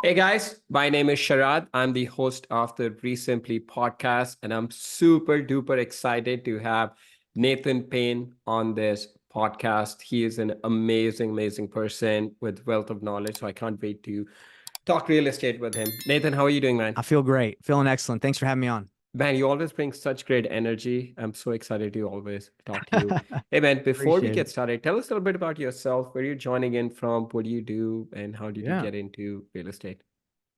Hey guys, my name is Sharad. I'm the host of the Recently podcast, and I'm super duper excited to have Nathan Payne on this podcast. He is an amazing, amazing person with wealth of knowledge. So I can't wait to talk real estate with him. Nathan, how are you doing, man? I feel great. Feeling excellent. Thanks for having me on. Man, you always bring such great energy. I'm so excited to always talk to you. Hey man, before we Appreciate get it. started, tell us a little bit about yourself. Where are you joining in from? What do you do? And how did you Yeah. get into real estate?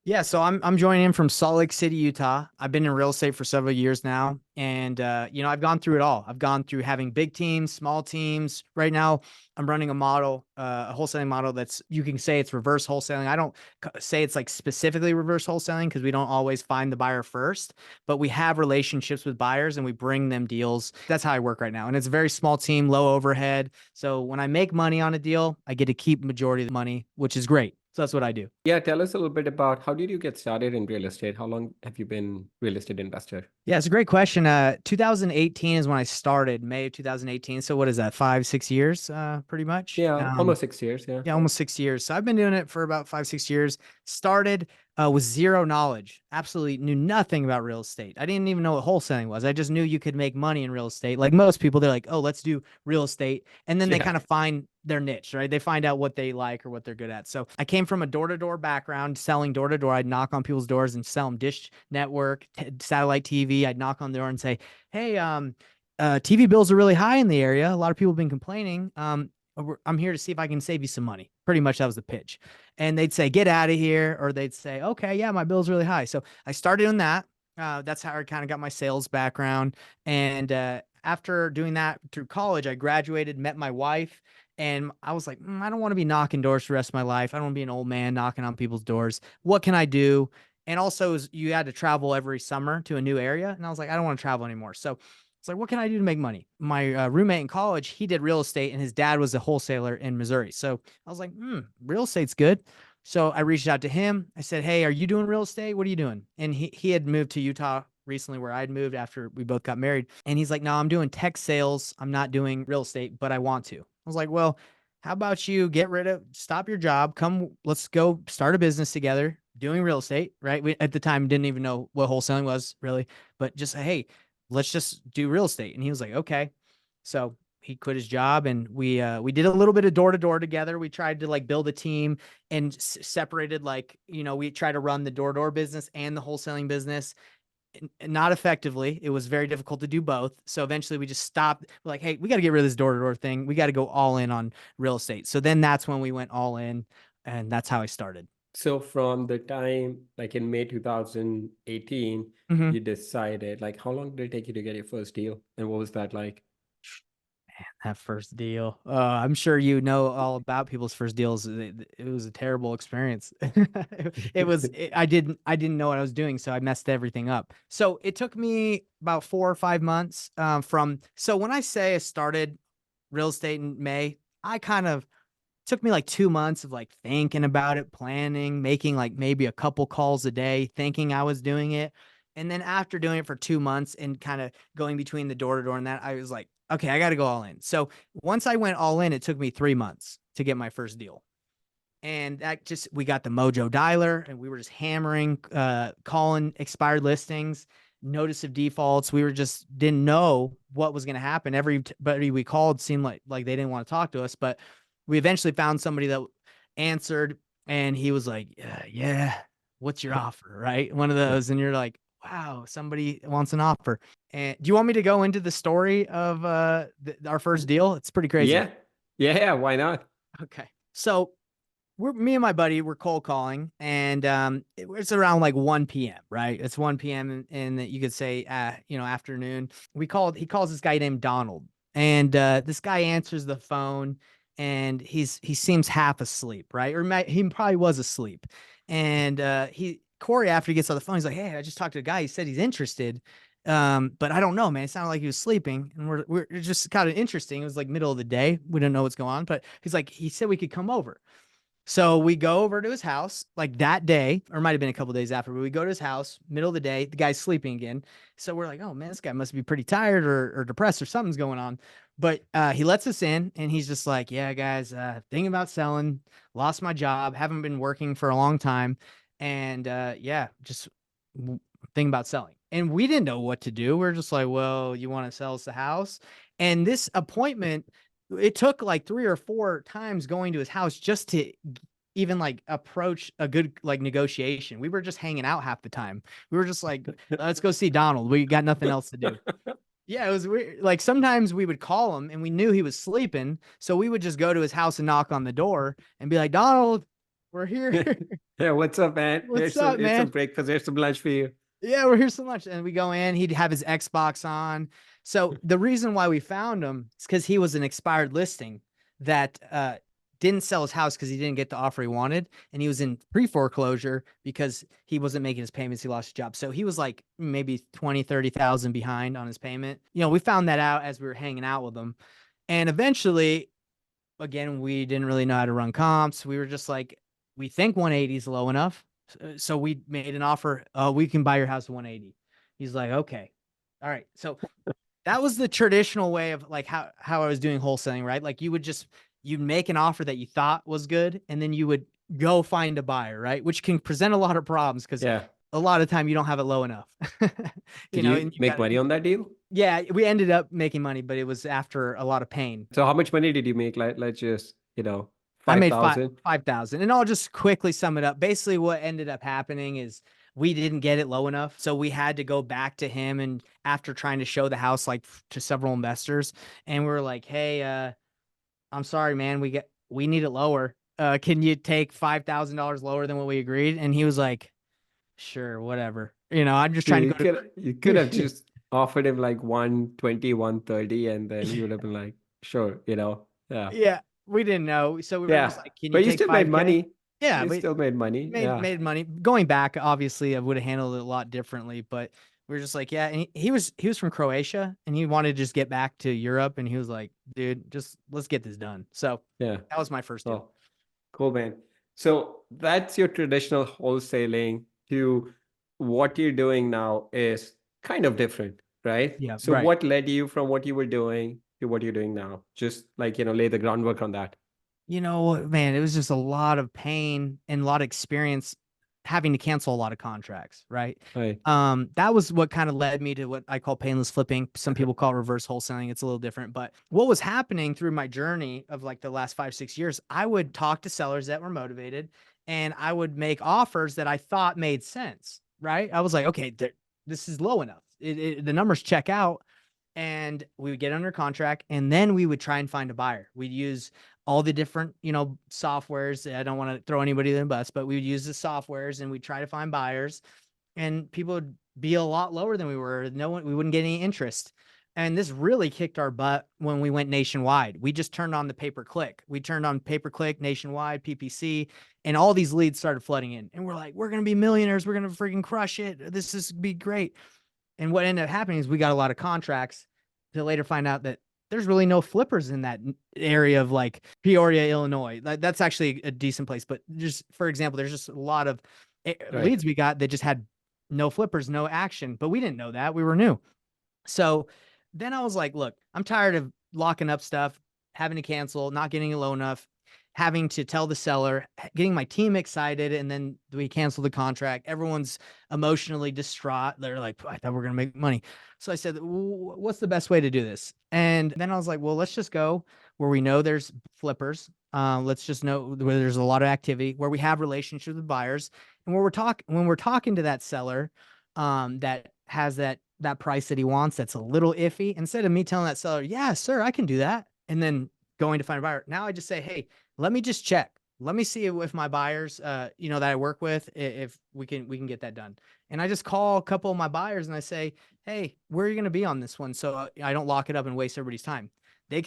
Yeah, so I'm joining in from Salt Lake City, Utah. I've been in real estate for several years now, and I've gone through it all. I've gone through having big teams, small teams. Right now, I'm running a model, a wholesaling model that's you can say it's reverse wholesaling. I don't say it's like specifically reverse wholesaling because we don't always find the buyer first, but we have relationships with buyers and we bring them deals. That's how I work right now, and it's a very small team, low overhead. So when I make money on a deal, I get to keep majority of the money, which is great. So that's what I do. Yeah, tell us a little bit about how did you get started in real estate? How long have you been real estate investor? Yeah, it's a great question. 2018 is when I started, May of 2018. So what is that? 5, 6 years, pretty much. Yeah, almost 6 years. Yeah. Yeah, almost 6 years. So I've been doing it for about 5, 6 years. Started with zero knowledge. Absolutely knew nothing about real estate. I didn't even know what wholesaling was. I just knew you could make money in real estate. Like most people, they're like, oh, let's do real estate. And then they Yeah. kind of find their niche, right? They find out what they like or what they're good at. So I came from a door-to-door background, selling door-to-door. I'd knock on people's doors and sell them dish network, satellite TV. I'd knock on the door and say, hey, TV bills are really high in the area. A lot of people have been complaining. I'm here to see if I can save you some money. Pretty much that was the pitch. And they'd say, get out of here. Or they'd say, okay, yeah, my bill's really high. So I started doing that. That's how I kind of got my sales background. And after doing that through college, I graduated, met my wife. And I was like, I don't want to be knocking doors for the rest of my life. I don't want to be an old man knocking on people's doors. What can I do? And also, you had to travel every summer to a new area. And I was like, I don't want to travel anymore. So it's like, what can I do to make money? My roommate in college, he did real estate and his dad was a wholesaler in Missouri. So I was like, real estate's good. So I reached out to him. I said, hey, are you doing real estate? What are you doing? And he had moved to Utah recently where I'd moved after we both got married. And he's like, no, I'm doing tech sales. I'm not doing real estate, but I want to. I was like, well, how about you stop your job, come, let's go start a business together doing real estate, right? We at the time didn't even know what wholesaling was really, but just, hey, let's just do real estate. And he was like, okay. So he quit his job and we did a little bit of door to door together. We tried to like build a team and separated, like, we try to run the door to door business and the wholesaling business. Not effectively. It was very difficult to do both. So eventually we just stopped. We're like, hey, we got to get rid of this door to door thing. We got to go all in on real estate. So then that's when we went all in, and that's how I started. So from the time, like in May 2018, Mhm. you decided, like, how long did it take you to get your first deal? And what was that like? That first deal. I'm sure you know all about people's first deals. It was a terrible experience. I didn't know what I was doing, so I messed everything up. So it took me about 4 or 5 months so when I say I started real estate in May, I kind of took me like 2 months of like thinking about it, planning, making like maybe a couple calls a day, thinking I was doing it. And then after doing it for 2 months and kind of going between the door to door and that, I was like, okay, I got to go all in. So once I went all in, it took me 3 months to get my first deal. And we got the Mojo dialer and we were just hammering, calling expired listings, notice of defaults. We were just didn't know what was going to happen. Everybody we called seemed like they didn't want to talk to us, but we eventually found somebody that answered and he was like, yeah, what's your offer? Right. One of those. And you're like, wow, somebody wants an offer. And do you want me to go into the story of our first deal? It's pretty crazy. Yeah. Yeah, why not? Okay. So me and my buddy were cold calling and it's around like 1 p.m. right? It's 1 p.m. and you could say afternoon. He calls this guy named Donald. And this guy answers the phone and he seems half asleep, right? He probably was asleep. And Corey, after he gets on the phone, he's like, hey, I just talked to a guy. He said he's interested. But I don't know, man. It sounded like he was sleeping, and we're just kind of interesting. It was like middle of the day. We didn't know what's going on, but he said we could come over. So we go over to his house like that day, or it might have been a couple days after, but we go to his house, middle of the day. The guy's sleeping again. So we're like, oh man, this guy must be pretty tired or depressed or something's going on. But he lets us in and he's just like, yeah, guys, thinking about selling, lost my job, haven't been working for a long time. And yeah, just thinking about selling. And we didn't know what to do. We're just like, well, you want to sell us the house? And this appointment, it took like 3 or 4 times going to his house just to even like approach a good like negotiation. We were just hanging out half the time. We were just like, let's go see Donald. We got nothing else to do. Yeah, it was weird. Like sometimes we would call him and we knew he was sleeping. So we would just go to his house and knock on the door and be like, Donald, we're here. Yeah, what's up, man? What's up, Here's some man? breakfast, here's some lunch for you. Yeah, we're here so much. And we go in, he'd have his Xbox on. So the reason why we found him is because he was an expired listing that didn't sell his house because he didn't get the offer he wanted. And he was in pre-foreclosure because he wasn't making his payments. He lost his job. So he was like maybe 20, 30,000 behind on his payment. You know, we found that out as we were hanging out with him. And eventually, again, we didn't really know how to run comps. We were just like, we think 180 is low enough. So we made an offer. We can buy your house at 180. He's like, okay. All right. So that was the traditional way of like how I was doing wholesaling, right? Like you'd make an offer that you thought was good, and then you would go find a buyer, right? Which can present a lot of problems because Yeah. a lot of time you don't have it low enough. Did And you you make got money on that deal? yeah, we ended up making money, but it was after a lot of pain. So how much money did you make? Like, let's just, I made 5,000. 5,000, and I'll just quickly sum it up. Basically, what ended up happening is we didn't get it low enough, so we had to go back to him, and after trying to show the house like to several investors, and we were like, "Hey, I'm sorry, man, we need it lower. Can you take $5,000 lower than what we agreed?" And he was like, "Sure, whatever." I'm just trying Dude, to go you could have to. just offered him like 120, 130, and then he would have been like, sure, Yeah. Yeah, we didn't know, so we were just Yeah. like, "Can you But you take still made 5K?" money. Yeah, You we still made money. made Yeah. made money. Going back, obviously, I would have handled it a lot differently, but we were just like, yeah. And he was from Croatia, and he wanted to just get back to Europe, and he was like, dude, just let's get this done. So Yeah. that was my first deal. Oh, cool, man. So that's your traditional wholesaling to what you're doing now is kind of different, right? Yeah, So right. what led you from what you were doing to what you're doing now? Just like, lay the groundwork on that. Man, it was just a lot of pain and a lot of experience having to cancel a lot of contracts, right? Right. That was what kind of led me to what I call painless flipping. Some people call it reverse wholesaling. It's a little different, but what was happening through my journey of like the last 5, 6 years, I would talk to sellers that were motivated, and I would make offers that I thought made sense, right? I was like, okay, this is low enough. The numbers check out, and we would get under contract, and then we would try and find a buyer. We'd use all the different, softwares. I don't want to throw anybody in the bus, but we would use the softwares and we'd try to find buyers, and people would be a lot lower than we were. We wouldn't get any interest. And this really kicked our butt when we went nationwide. We just turned on the pay-per-click. We turned on pay-per-click nationwide, PPC, and all these leads started flooding in. And we're like, we're going to be millionaires. We're going to freaking crush it. This is be great. And what ended up happening is we got a lot of contracts to later find out that there's really no flippers in that area of like Peoria, Illinois. That's actually a decent place. But just for example, there's just a lot of Right. leads we got that just had no flippers, no action. But we didn't know that. We were new. So then I was like, look, I'm tired of locking up stuff, having to cancel, not getting it low enough, having to tell the seller, getting my team excited, and then we cancel the contract. Everyone's emotionally distraught. They're like, I thought we are going to make money. So I said, what's the best way to do this? And then I was like, well, let's just go where we know there's flippers. Let's just know where there's a lot of activity, where we have relationships with buyers, and where when we're talking to that seller, that has that price that he wants, that's a little iffy. Instead of me telling that seller, yeah, sir, I can do that, and then going to find a buyer, now I just say, hey, let me just check. Let me see if my buyers, that I work with, if we can get that done. And I just call a couple of my buyers and I say, hey, where are you going to be on this one? So I don't lock it up and waste everybody's time. They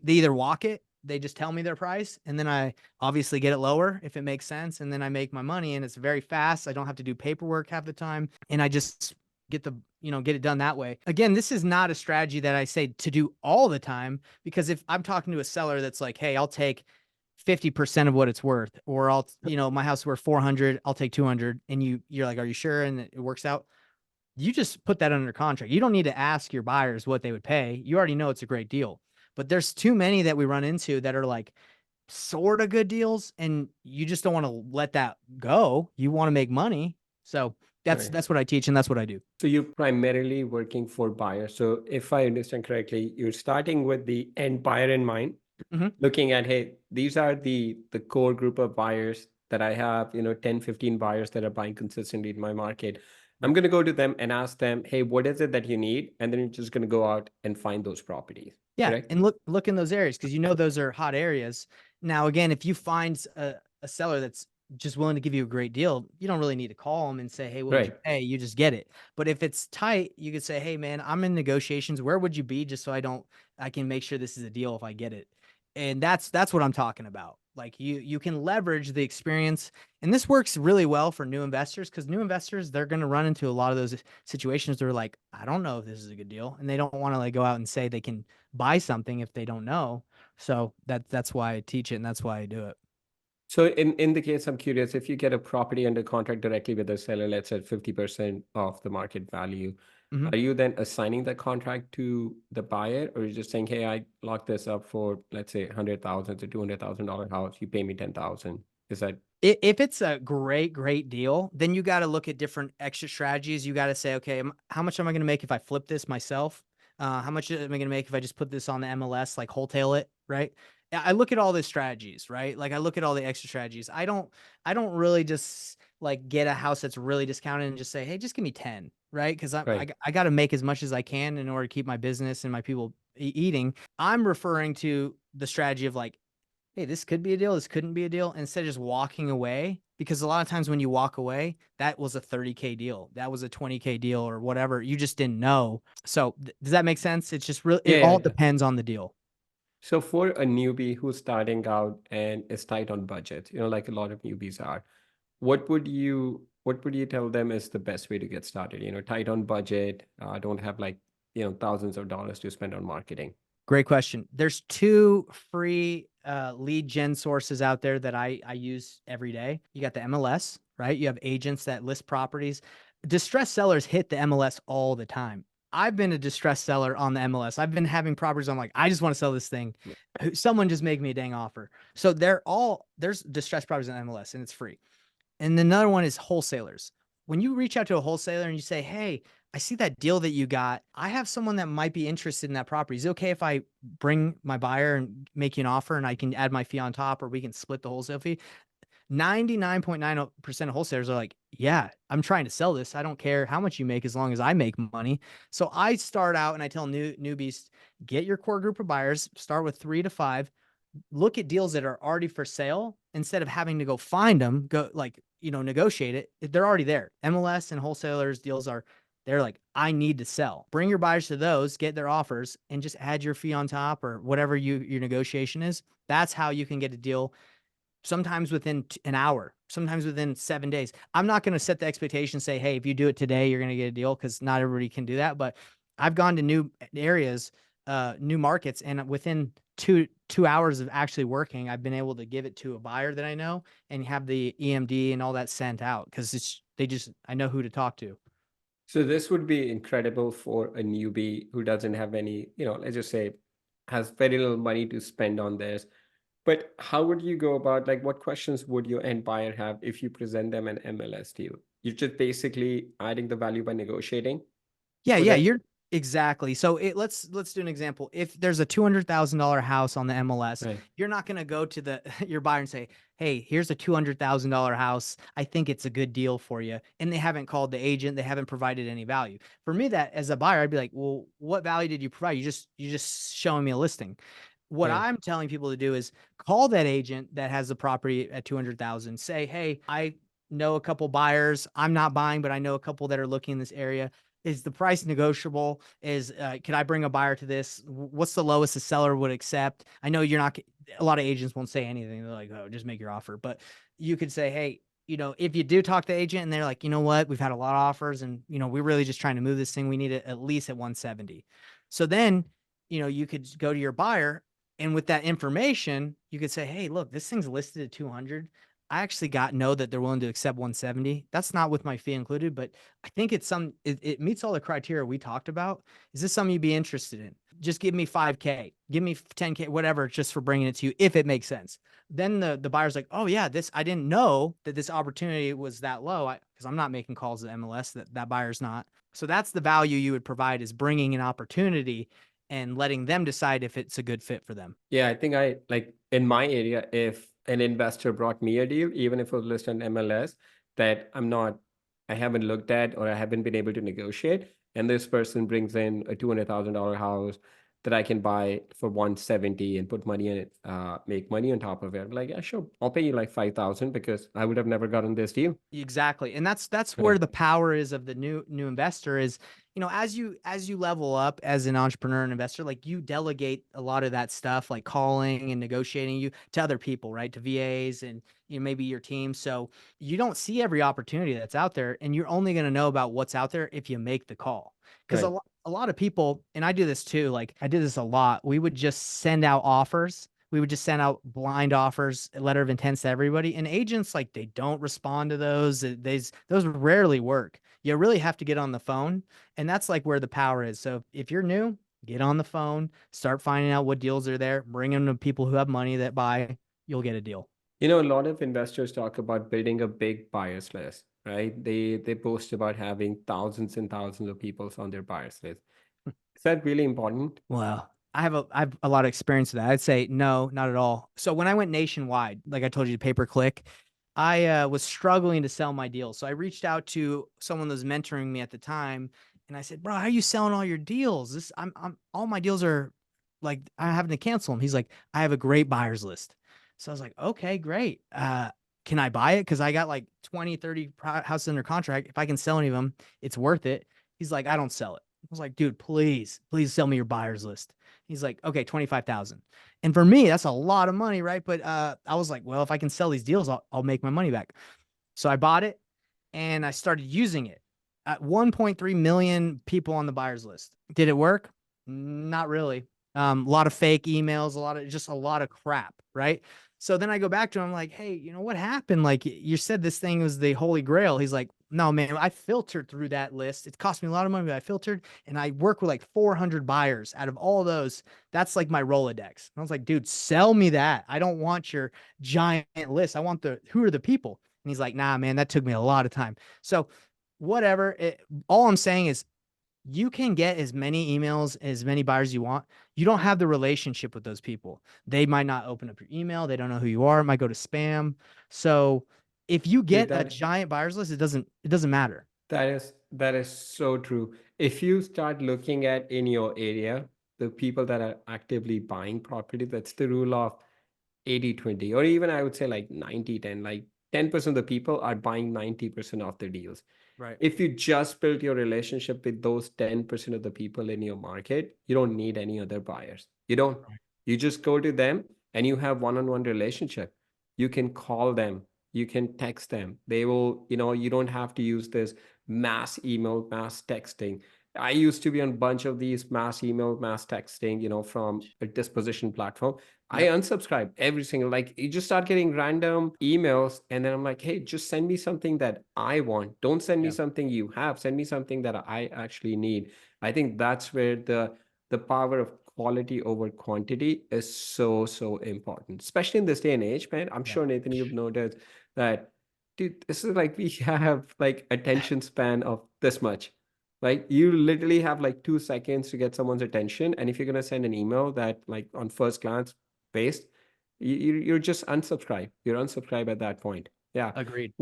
either walk it, they just tell me their price, and then I obviously get it lower if it makes sense, and then I make my money, and it's very fast. I don't have to do paperwork half the time, and I just get get it done that way. Again, this is not a strategy that I say to do all the time, because if I'm talking to a seller that's like, hey, I'll take 50% of what it's worth, or my house is worth 400, I'll take 200. And you're like, are you sure? And it works out. You just put that under contract. You don't need to ask your buyers what they would pay. You already know it's a great deal. But there's too many that we run into that are like sort of good deals, and you just don't want to let that go. You want to make money. So Right. that's what I teach and that's what I do. So you're primarily working for buyers. So if I understand correctly, you're starting with the end buyer in mind, Mhm. looking at, hey, these are the core group of buyers that I have, 10, 15 buyers that are buying consistently in my market. I'm Right. going to go to them and ask them, hey, what is it that you need? And then you're just going to go out and find those properties. Yeah, Correct? and look in those areas because those are hot areas. Now, again, if you find a seller that's just willing to give you a great deal, you don't really need to call them and say, "Hey, what would you Right. pay?" You just get it. But if it's tight, you could say, "Hey, man, I'm in negotiations. Where would you be just so I can make sure this is a deal if I get it." And that's what I'm talking about. Like you can leverage the experience, and this works really well for new investors because new investors they're going to run into a lot of those situations. They're like, I don't know if this is a good deal, and they don't want to like go out and say they can buy something if they don't know. So that's why I teach it and that's why I do it. So in the case, I'm curious, if you get a property under contract directly with the seller, let's say 50% of the market value, Mhm. are you then assigning the contract to the buyer, or are you just saying, hey, I locked this up for, let's say, 100,000 to $200,000 house, you pay me 10,000? Is that If it's a great deal, then you got to look at different extra strategies. You got to say, okay, how much am I going to make if I flip this myself? How much am I going to make if I just put this on the MLS, like wholesale it, right? I look at all the strategies, right? Like I look at all the extra strategies. I don't really just like get a house that's really discounted and just say, hey, just give me 10, right? Because right? I got to make as much as I can in order to keep my business and my people eating. I'm referring to the strategy of like, hey, this could be a deal, this couldn't be a deal, instead of just walking away. Because a lot of times when you walk away, that was a 30K deal, that was a 20K deal, or whatever. You just didn't know. So does that make sense? It's just really, it Yeah, all yeah. depends on the deal. So for a newbie who's starting out and is tight on budget, like a lot of newbies are, what would you tell them is the best way to get started? Tight on budget, don't have like, thousands of dollars to spend on marketing. Great question. There's two free lead gen sources out there that I use every day. You got the MLS, right? You have agents that list properties. Distressed sellers hit the MLS all the time. I've been a distressed seller on the MLS. I've been having properties. I'm like, I just want to sell this thing. Someone just make me a dang offer. So there's distressed properties on MLS and it's free. And another one is wholesalers. When you reach out to a wholesaler and you say, hey, I see that deal that you got. I have someone that might be interested in that property. Is it okay if I bring my buyer and make you an offer and I can add my fee on top or we can split the wholesale fee? 99.9% of wholesalers are like, yeah, I'm trying to sell this. I don't care how much you make as long as I make money. So I start out and I tell newbies, get your core group of buyers, start with 3 to 5, look at deals that are already for sale instead of having to go find them, go like, negotiate it. They're already there. MLS and wholesalers deals they're like, I need to sell. Bring your buyers to those, get their offers, and just add your fee on top or whatever your negotiation is. That's how you can get a deal sometimes within an hour, sometimes within 7 days. I'm not going to set the expectation, say, hey, if you do it today, you're going to get a deal because not everybody can do that. But I've gone to new areas, new markets, and within two hours of actually working, I've been able to give it to a buyer that I know and have the EMD and all that sent out because I know who to talk to. So this would be incredible for a newbie who doesn't have any, let's just say, has very little money to spend on this. But how would you go about, like, what questions would your end buyer have if you present them an MLS deal? You're just basically adding the value by negotiating Yeah, for yeah, them? you're exactly. So let's do an example. If there's a $200,000 house on the MLS, Right. you're not going to go to the your buyer and say, "Hey, here's a $200,000 house. I think it's a good deal for you." And they haven't called the agent, they haven't provided any value. For me, that as a buyer, I'd be like, "Well, what value did you provide? You just showing me a listing." What Right. I'm telling people to do is call that agent that has the property at 200,000. Say, "Hey, I know a couple buyers. I'm not buying, but I know a couple that are looking in this area. Is the price negotiable? Can I bring a buyer to this? What's the lowest the seller would accept?" I know you're not, a lot of agents won't say anything. They're like, oh, just make your offer. But you could say, hey, if you do talk to the agent and they're like, you know what, we've had a lot of offers and, we're really just trying to move this thing. We need it at least at 170. So then, you could go to your buyer and with that information, you could say, hey, look, this thing's listed at 200. I actually know that they're willing to accept 170. That's not with my fee included, but I think it meets all the criteria we talked about. Is this something you'd be interested in? just give me 5K, give me 10K, whatever, just for bringing it to you, if it makes sense. Then the buyer's like, oh yeah, I didn't know that this opportunity was that low, because I'm not making calls to MLS, that buyer's not. So that's the value you would provide, is bringing an opportunity and letting them decide if it's a good fit for them. Yeah, I think I like in my area, if an investor brought me a deal, even if it was listed on MLS that I haven't looked at or I haven't been able to negotiate, and this person brings in a $200,000 house that I can buy for 170 and put money in it, make money on top of it. I'm like, yeah, sure, I'll pay you like 5,000 because I would have never gotten this deal. Exactly. And that's where Right. the power is of the new investor is, as you level up as an entrepreneur and investor, like, you delegate a lot of that stuff, like calling and negotiating, you to other people, right? To VAs and, maybe your team. So you don't see every opportunity that's out there, and you're only going to know about what's out there if you make the call. Because Right. a lot of people, and I do this too, like I did this a lot. We would just send out offers. We would just send out blind offers, letter of intents to everybody. And agents, like, they don't respond to those. Those rarely work. You really have to get on the phone. And that's like where the power is. So if you're new, get on the phone, start finding out what deals are there, bring them to people who have money that buy, you'll get a deal. A lot of investors talk about building a big buyers list, right? They boast about having thousands and thousands of people on their buyers list. Is that really important? Well, I have a lot of experience with that. I'd say no, not at all. So when I went nationwide, like I told you, pay per click, I was struggling to sell my deals. So I reached out to someone that was mentoring me at the time, and I said, "Bro, how are you selling all your deals? I'm all my deals are like, I'm having to cancel them." He's like, "I have a great buyers list." So I was like, "Okay, great. Can I buy it? Because I got like 20, 30 houses under contract. If I can sell any of them, it's worth it." He's like, "I don't sell it." I was like, "Dude, please, please sell me your buyers list." He's like, "Okay, 25,000." And for me, that's a lot of money, right? But I was like, well, if I can sell these deals, I'll make my money back. So I bought it and I started using it. At 1.3 million people on the buyers list. Did it work? Not really. A lot of fake emails, a lot of crap, right? So then I go back to him, I'm like, "Hey, what happened? Like, you said this thing was the holy grail." He's like, "No, man, I filtered through that list. It cost me a lot of money, but I filtered, and I work with like 400 buyers. Out of all those, that's like my Rolodex." And I was like, "Dude, sell me that. I don't want your giant list. I want who are the people?" And he's like, "Nah, man, that took me a lot of time." So whatever. All I'm saying is, you can get as many emails, as many buyers you want. You don't have the relationship with those people. They might not open up your email. They don't know who you are. It might go to spam. So if you Dude, get a giant buyers list, it doesn't matter. that is so true. If you start looking at in your area, the people that are actively buying property, that's the rule of 80/20, or even I would say like 90/10. Like 10% of the people are buying 90% of the deals. Right. If you just build your relationship with those 10% of the people in your market, you don't need any other buyers. You don't. Right. You just go to them and you have one-on-one relationship. You can call them, you can text them. They will, you don't have to use this mass email, mass texting. I used to be on a bunch of these mass email, mass texting, from a disposition platform. I Yep. unsubscribe every single, like, you just start getting random emails, and then I'm like, hey, just send me something that I want. Don't send me Yeah. something you have. Send me something that I actually need. I think that's where the power of quality over quantity is so, so important, especially in this day and age, man. I'm Yeah. sure, Nathan, you've noticed that, dude, this is like we have like attention span of this much. Like, you literally have like 2 seconds to get someone's attention. And if you're gonna send an email that like on first glance based, you're just unsubscribe. You're unsubscribe at that point. Yeah. Agreed.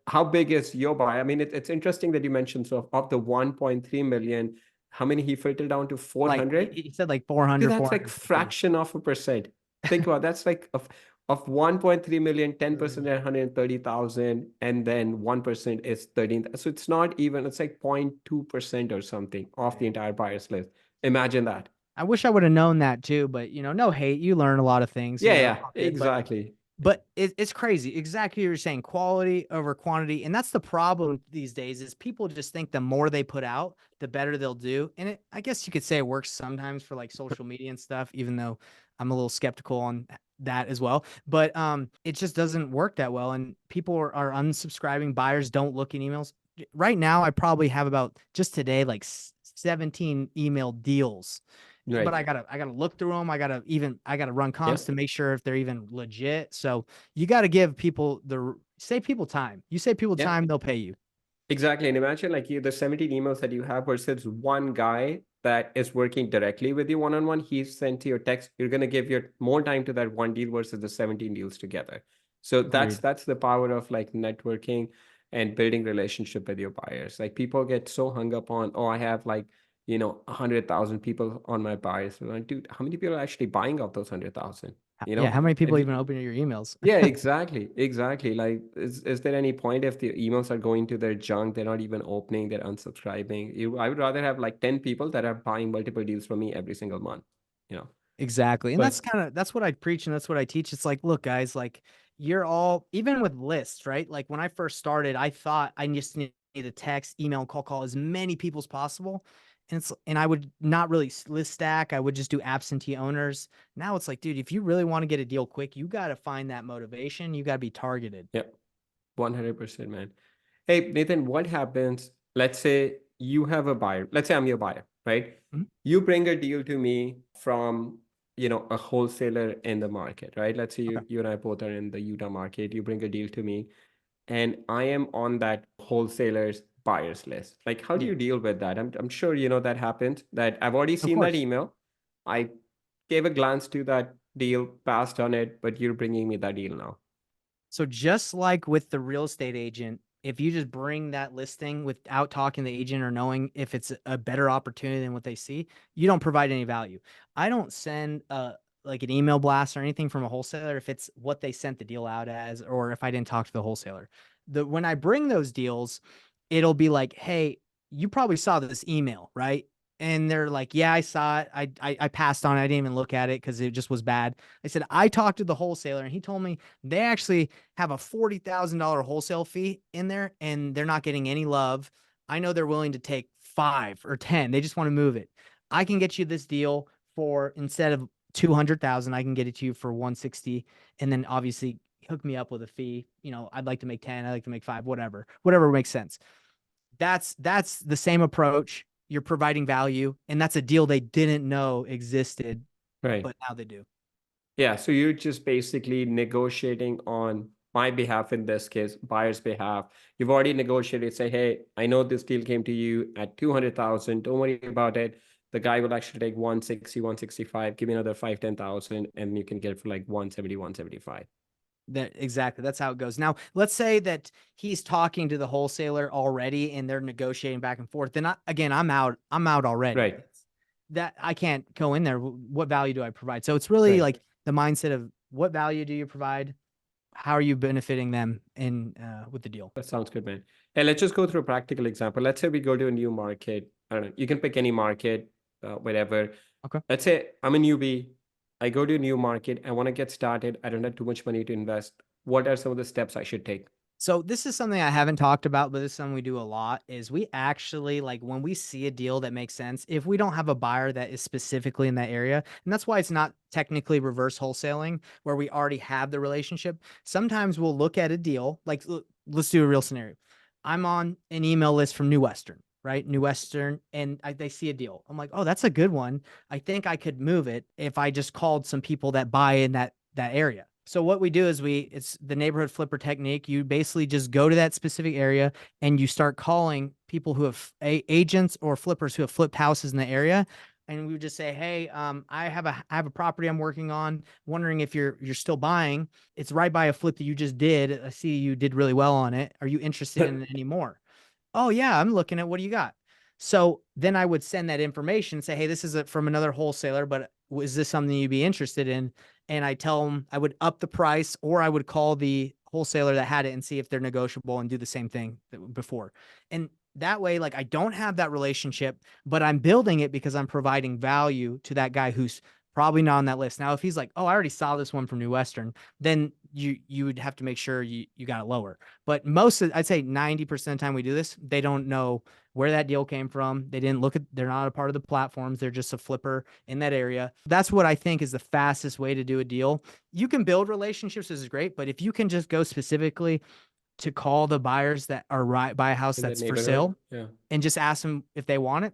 How big is your buy? I mean, it's interesting that you mentioned, so of the 1.3 million, how many he filtered down to Like, 400? he said like Dude, 400, that's like 450. fraction of a percent. Think about that's like of 1.3 million, 10% at 130,000, and then 1% is 13. So it's not even, it's like 0.2% or something of the Man. entire buyers list. Imagine that. I wish I would have known that too, but no hate. You learn a lot of things, Yeah, yeah, all good. But exactly. it's crazy. Exactly, you're saying quality over quantity, and that's the problem these days. Is people just think the more they put out, the better they'll do. And I guess you could say it works sometimes for like social media and stuff, even though I'm a little skeptical on that as well. But it just doesn't work that well, and people are unsubscribing. Buyers don't look in emails. Right now, I probably have about, just today, like 17 email deals. but Right. I gotta look through them. I gotta run Yeah. comps to make sure if they're even legit. So you got to give people save people time. You save people Yeah. time, they'll pay you. Exactly. And imagine like you, the 17 emails that you have versus one guy that is working directly with you one-on-one. He sent you a text. You're going to give your more time to that one deal versus the 17 deals together. So Agreed. that's the power of like networking and building relationship with your buyers. Like people get so hung up on, oh, I have like, 100,000 people on my buyers. So like, dude, how many people are actually buying off those 100,000? You Yeah, know, how many and people even open your emails? yeah, exactly. Exactly. Like, is there any point if the emails are going to their junk, they're not even opening, they're unsubscribing? I would rather have like 10 people that are buying multiple deals from me every single month, you know. Exactly. And But that's what I preach and that's what I teach. It's like, look, guys, like you're all even with lists, right? Like when I first started, I thought I just needed to text, email, call as many people as possible. And I would not really list stack. I would just do absentee owners. Now it's like, dude, if you really want to get a deal quick, you got to find that motivation. You got to be targeted. yeah, 100%, man. Hey, Nathan, what happens? Let's say you have a buyer. Let's say I'm your buyer, right? Mhm. You bring a deal to me from, a wholesaler in the market, right? Let's say Okay. you and I both are in the Utah market. You bring a deal to me and I am on that wholesaler's buyers list. Like, how do Yeah, you deal with that? I'm sure you know that happened, that I've already of seen that course. email. I gave a glance to that deal, passed on it, but you're bringing me that deal now. So just like with the real estate agent, if you just bring that listing without talking to the agent or knowing if it's a better opportunity than what they see, you don't provide any value. I don't send like an email blast or anything from a wholesaler if it's what they sent the deal out as, or if I didn't talk to the wholesaler. When I bring those deals, it'll be like, hey, you probably saw this email, right? And they're like, yeah, I saw it. I passed on it. I didn't even look at it because it just was bad. I said, I talked to the wholesaler and he told me they actually have a $40,000 wholesale fee in there and they're not getting any love. I know they're willing to take 5 or 10. They just want to move it. I can get you this deal for instead of 200,000, I can get it to you for 160 and then obviously hook me up with a fee. I'd like to make 10, I'd like to make 5, whatever makes sense. That's the same approach. You're providing value and that's a deal they didn't know existed, Right. but now they do. Yeah. So you're just basically negotiating on my behalf, in this case, buyer's behalf. You've already negotiated, say, hey, I know this deal came to you at 200,000. Don't worry about it. The guy will actually take 160, 165, give me another 5, 10,000, and you can get it for like 170, 175. That exactly. That's how it goes. Now, let's say that he's talking to the wholesaler already and they're negotiating back and forth. Then again, I'm out. I'm out already. Right. That I can't go in there. What value do I provide? So it's really Right. like the mindset of what value do you provide? How are you benefiting them in with the deal? That sounds good, man. Hey, let's just go through a practical example. Let's say we go to a new market. I don't know. You can pick any market, whatever. Okay. Let's say I'm a newbie. I go to a new market. I want to get started. I don't have too much money to invest. What are some of the steps I should take? So this is something I haven't talked about, but this is something we do a lot is we actually like when we see a deal that makes sense, if we don't have a buyer that is specifically in that area, and that's why it's not technically reverse wholesaling where we already have the relationship. Sometimes we'll look at a deal, like let's do a real scenario. I'm on an email list from New Western, right? New Western, and they see a deal. I'm like, oh, that's a good one. I think I could move it if I just called some people that buy in that area. So what we do is it's the neighborhood flipper technique. You basically just go to that specific area and you start calling people who have agents or flippers who have flipped houses in the area. And we would just say, hey, I have a property I'm working on. Wondering if you're still buying. It's right by a flip that you just did. I see you did really well on it. Are you interested in any more? Oh yeah, I'm looking at what do you got? So then I would send that information and say, hey, this is from another wholesaler, but is this something you'd be interested in? And I tell them I would up the price or I would call the wholesaler that had it and see if they're negotiable and do the same thing before. And that way, like I don't have that relationship, but I'm building it because I'm providing value to that guy who's probably not on that list. Now, if he's like, oh, I already saw this one from New Western, then you would have to make sure you got it lower. But I'd say 90% of the time we do this, they don't know where that deal came from. They didn't look at, they're not a part of the platforms. They're just a flipper in that area. That's what I think is the fastest way to do a deal. You can build relationships, this is great, but if you can just go specifically to call the buyers that are right by a house In the that's for neighborhood? sale Yeah. and just ask them if they want it,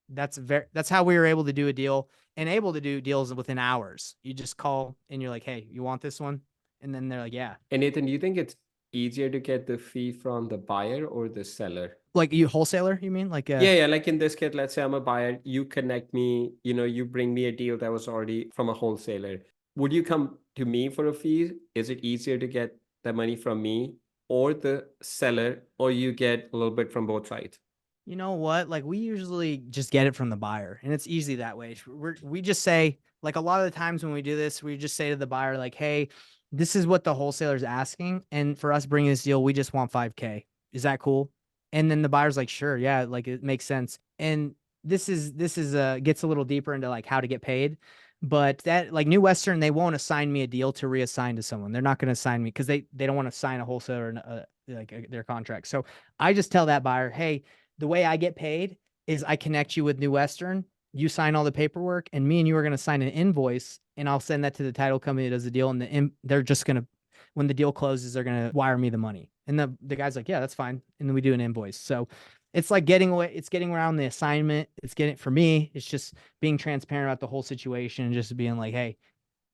that's how we were able to do a deal. and able to do deals within hours. You just call and you're like, hey, you want this one? And then they're like, yeah. And Nathan, do you think it's easier to get the fee from the buyer or the seller? Like you wholesaler, you mean? Like Yeah, yeah. Like in this case, let's say I'm a buyer, you connect me, you bring me a deal that was already from a wholesaler. Would you come to me for a fee? Is it easier to get the money from me or the seller, or you get a little bit from both sides? you know what? Like we usually just get it from the buyer, and it's easy that way. We just say, like, a lot of the times when we do this, we just say to the buyer, like, hey, this is what the wholesaler's asking, and for us bringing this deal, we just want 5K. Is that cool? And then the buyer's like, sure, yeah, like it makes sense. And this is gets a little deeper into like how to get paid. But that, like, New Western, they won't assign me a deal to reassign to someone. They're not going to assign me because they don't want to sign a wholesaler their contract. So I just tell that buyer, hey, the way I get paid is I connect you with New Western. You sign all the paperwork, and me and you are going to sign an invoice, and I'll send that to the title company that does the deal, and they're just going to, when the deal closes, they're going to wire me the money. And the guy's like, yeah, that's fine. And then we do an invoice. So it's like getting away. It's getting around the assignment. It's getting, for me, it's just being transparent about the whole situation and just being like, hey,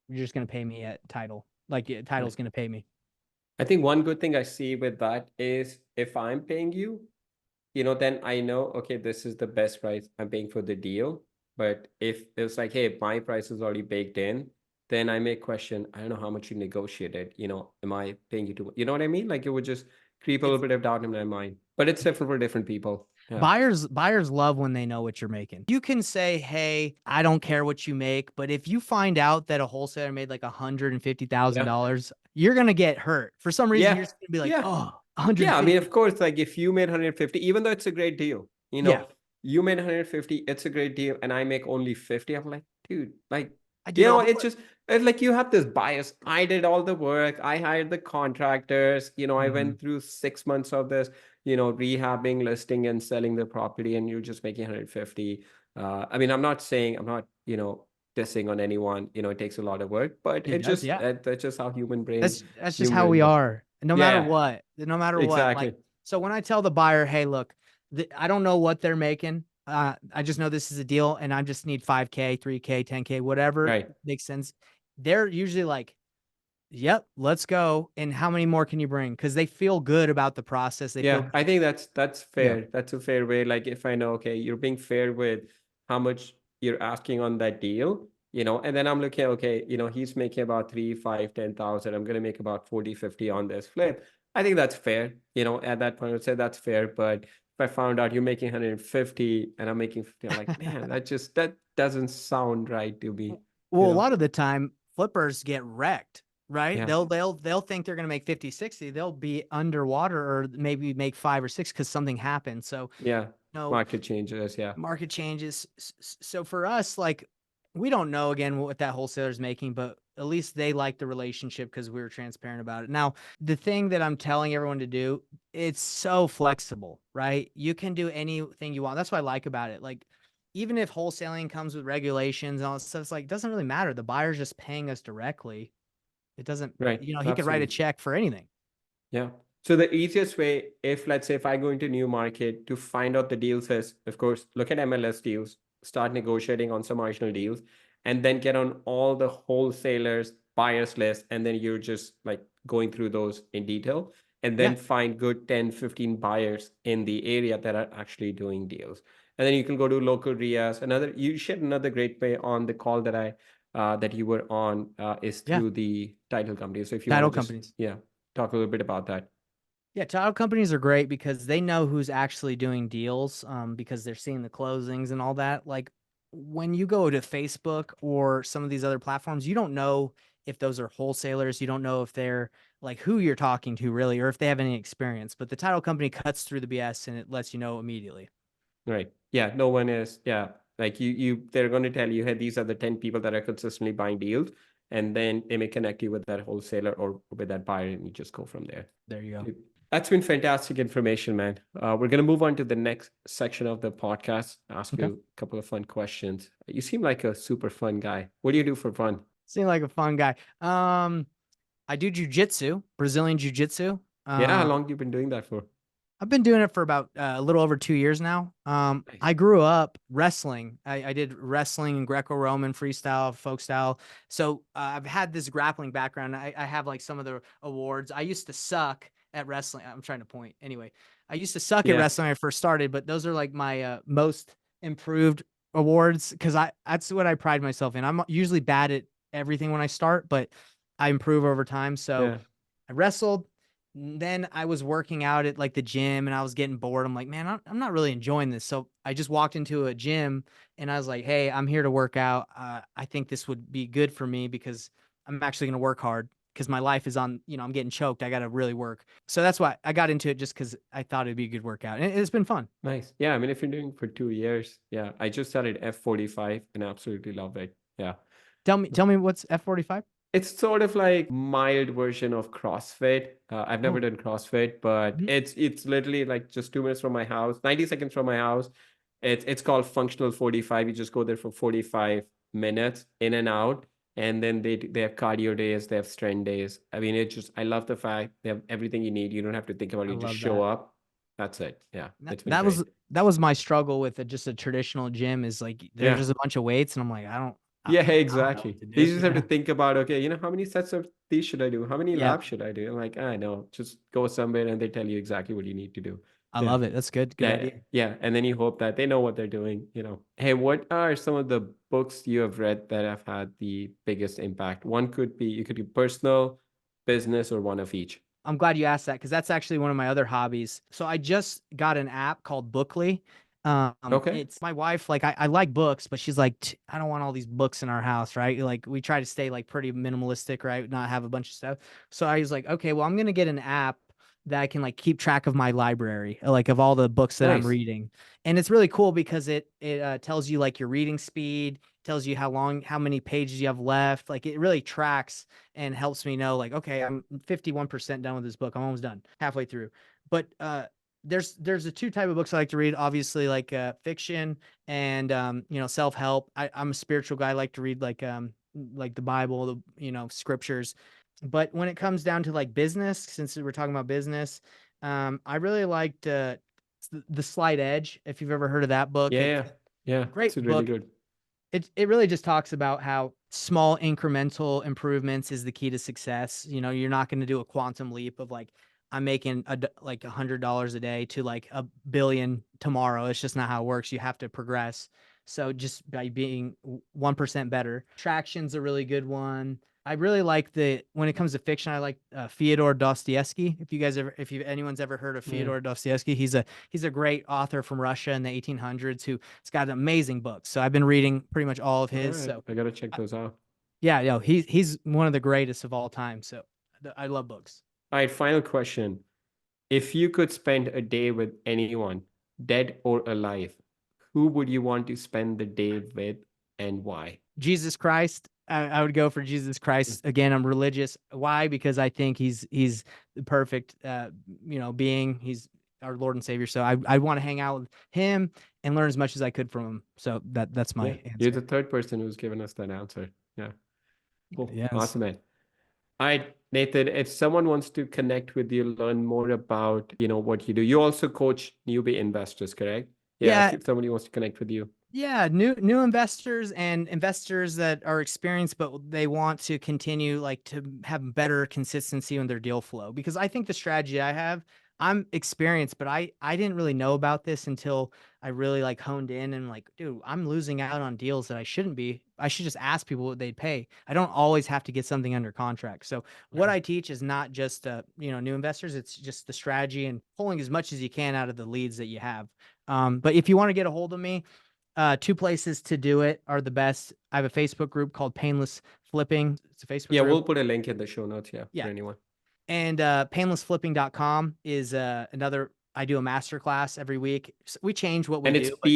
you're just going to pay me at title. Like, title's Right. going to pay me. I think one good thing I see with that is if I'm paying you, then I know, okay, this is the best price I'm paying for the deal. But if it's like, hey, my price is already baked in, then I may question, I don't know how much you negotiated. Am I paying you too much? You know what I mean? Like it would just creep a little It's bit of doubt in my mind. But it's different for different people. Yeah. Buyers love when they know what you're making. You can say, "Hey, I don't care what you make," but if you find out that a wholesaler made like Yeah. $150,000, you're gonna get hurt. For some reason, you're Yeah. just gonna be like, Yeah. "Oh, Yeah, I mean, of 150." course, like if you made 150, even though it's a great deal, Yeah, you made 150, it's a great deal, and I make only 50. I'm like, dude, like, I did all the it's work. just it's like you have this bias. I did all the work, I hired the contractors, I Mhm. went through 6 months of this, rehabbing, listing, and selling the property, and you're just making 150. I mean, I'm not, dissing on anyone, it takes a lot of work, but It does, yeah. that's just how That's just human how brain we works. are. No matter Yeah, what, no matter what. Like, exactly. so when I tell the buyer, "Hey, look, I don't know what they're making. I just know this is a deal, and I just need 5K, 3K, 10K, whatever Right. makes sense." They're usually like, yep, let's go. And how many more can you bring? Because they feel good about the process. They feel Yeah, good. I think that's Yeah. fair. That's a fair way. Like if I know, okay, you're being fair with how much you're asking on that deal, and then I'm looking, okay, he's making about 3, 5, 10,000. I'm gonna make about 40, 50 on this flip. I think that's fair. At that point, I would say that's fair. But if I found out you're making 150 and I'm making 50, I'm like, man, that doesn't sound right to me, you Well, a know? lot of the time, flippers get wrecked, right? Yeah, They'll think they're gonna make 50, 60. They'll be underwater or maybe make 5 or 6 because something happened. So, yeah. no, Market changes, yeah. market changes. So for us, like, we don't know again what that wholesaler's making, but at least they like the relationship because we were transparent about it. Now, the thing that I'm telling everyone to do, it's so flexible, right? You can do anything you want. That's what I like about it. Like, even if wholesaling comes with regulations and all that stuff, it's like, it doesn't really matter. The buyer's just paying us directly. It doesn't, Right. he could write a Absolutely. check for anything. Yeah. So the easiest way, if let's say if I go into new market to find out the deals is, of course, look at MLS deals, start negotiating on some marginal deals, and then get on all the wholesalers buyers list, and then you're just like going through those in detail, and Yeah. then find good 10, 15 buyers in the area that are actually doing deals. And then you can go to local RIAs. You shared another great way on the call that you were on is Yeah. through the title company. So if you want to Title just, companies. yeah, talk a little bit about that. Yeah, title companies are great because they know who's actually doing deals, because they're seeing the closings and all that. Like, when you go to Facebook or some of these other platforms, you don't know if those are wholesalers. You don't know if they're like who you're talking to really, or if they have any experience. But the title company cuts through the BS and it lets you know immediately. Right. Yeah. No one is, yeah. Like they're going to tell you, hey, these are the 10 people that are consistently buying deals. And then they may connect you with that wholesaler or with that buyer, and you just go from there. There you go. Dude, that's been fantastic information, man. We're going to move on to the next section of the podcast, ask Okay. you a couple of fun questions. You seem like a super fun guy. What do you do for fun? Seem like a fun guy. I do jujitsu, Brazilian jujitsu. Yeah. How long have you been doing that for? I've been doing it for about a little over 2 years now. Nice. I grew up wrestling. I did wrestling and Greco-Roman freestyle, folk style. So I've had this grappling background. I have like some of the awards. I used to suck at wrestling. I'm trying to point. Anyway, I used to suck at Yeah. wrestling when I first started, but those are like my most improved awards because I that's what I pride myself in. I'm usually bad at everything when I start, but I improve over time. So Yeah. I wrestled. Then I was working out at like the gym and I was getting bored. I'm like, man, I'm not really enjoying this. So I just walked into a gym and I was like, hey, I'm here to work out. I think this would be good for me because I'm actually going to work hard because my life is on, I'm getting choked. I got to really work. So that's why I got into it just because I thought it'd be a good workout. And it's been fun. Nice. Yeah. I mean, if you're doing for 2 years, yeah. I just started F45 and absolutely love it. Yeah. Tell me what's F45? It's sort of like mild version of CrossFit. I've never Oh, done CrossFit, but mhm. it's literally like just 2 minutes from my house, 90 seconds from my house. It's called functional 45. You just go there for 45 minutes in and out. And then they have cardio days, they have strength days. I mean, it just I love the fact they have everything you need. You don't have to think about it. I You just love show that. up. That's it. Yeah, That, it's been that great. was that was my struggle with just a traditional gym is like there's Yeah. just a bunch of weights and I'm like Yeah, I don't know what exactly. to You do. just have to Yeah. think about, okay, how many sets of these should I do? How many Yeah. laps should I do? I'm like, I know, just go somewhere and they tell you exactly what you need to do. I Yeah. love it. That's good. Good idea. Yeah. And then you hope that they know what they're doing. Hey, what are some of the books you have read that have had the biggest impact? One could be, you could do personal, business, or one of each. I'm glad you asked that because that's actually one of my other hobbies. So I just got an app called Bookly. Okay. It's my wife, like I like books, but she's like, I don't want all these books in our house, right? Like we try to stay like pretty minimalistic, right? Not have a bunch of stuff. So I was like, okay, well, I'm gonna get an app that I can like keep track of my library, like of all the books that I'm Nice. reading. And it's really cool because it tells you like your reading speed, tells you how many pages you have left. Like it really tracks and helps me know like, okay, I'm 51% done with this book. I'm almost done, halfway through. But there's a two type of books I like to read, obviously like fiction and self-help. I'm a spiritual guy. I like to read like the Bible, scriptures. But when it comes down to like business, since we're talking about business, I really liked the Slight Edge. If you've ever heard of that book, Yeah. Yeah. Yeah. great It's really book. good. It really just talks about how small incremental improvements is the key to success. You're not going to do a quantum leap of like I'm making like $100 a day to like a billion tomorrow. It's just not how it works. You have to progress. So just by being 1% better. Traction's a really good one. I really like when it comes to fiction, I like Fyodor Dostoevsky. If anyone's ever heard of Yeah. Fyodor Dostoevsky, he's a great author from Russia in the 1800s who's got amazing books. So I've been reading pretty much all of All his. right. So I got to check uh, those out. yeah, he's one of the greatest of all time. So I love books. All right. Final question. If you could spend a day with anyone, dead or alive, who would you want to spend the day with and why? Jesus Christ. I would go for Jesus Mm. Christ again. I'm religious. Why? Because I think he's the perfect being. He's our Lord and Savior. So I want to hang out with him and learn as much as I could from him. So that's Yeah, my you're the answer. third person who's given us that answer. Yeah, cool. Yes. Awesome, man. All right, Nathan, if someone wants to connect with you, learn more about, what you do, you also coach newbie investors, correct? Yeah, Yeah, if somebody wants to connect with you. Yeah, new investors and investors that are experienced, but they want to continue like to have better consistency in their deal flow. Because I think the strategy I have, I'm experienced, but I didn't really know about this until I really like honed in and like, dude, I'm losing out on deals that I shouldn't be. I should just ask people what they'd pay. I don't always have to get something under contract. So what Right. I teach is not just new investors, it's just the strategy and pulling as much as you can out of the leads that you have. But if you want to get a hold of me, two places to do it are the best. I have a Facebook group called Painless Flipping. It's a Facebook Yeah, group. we'll put a link in the show notes, yeah, for Yeah. anyone. And painlessflipping.com is another. I do a masterclass every week. So we change what we And it's do, but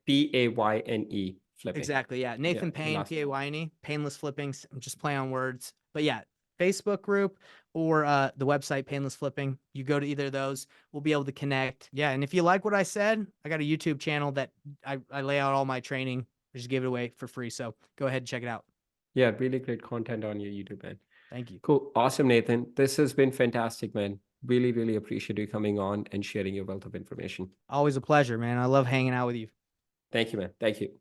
Payne flipping. exactly. Yeah. Yeah, Nathan the Payne, last. Payne, Painless Flipping. I'm just playing on words. But yeah, Facebook group or the website Painless Flipping. You go to either of those, we'll be able to connect. Yeah. And if you like what I said, I got a YouTube channel that I lay out all my training. I just give it away for free. So go ahead and check it out. Yeah, really great content on your YouTube, man. Thank you. Cool. Awesome, Nathan. This has been fantastic, man. Really, really appreciate you coming on and sharing your wealth of information. Always a pleasure, man. I love hanging out with you. Thank you, man. Thank you.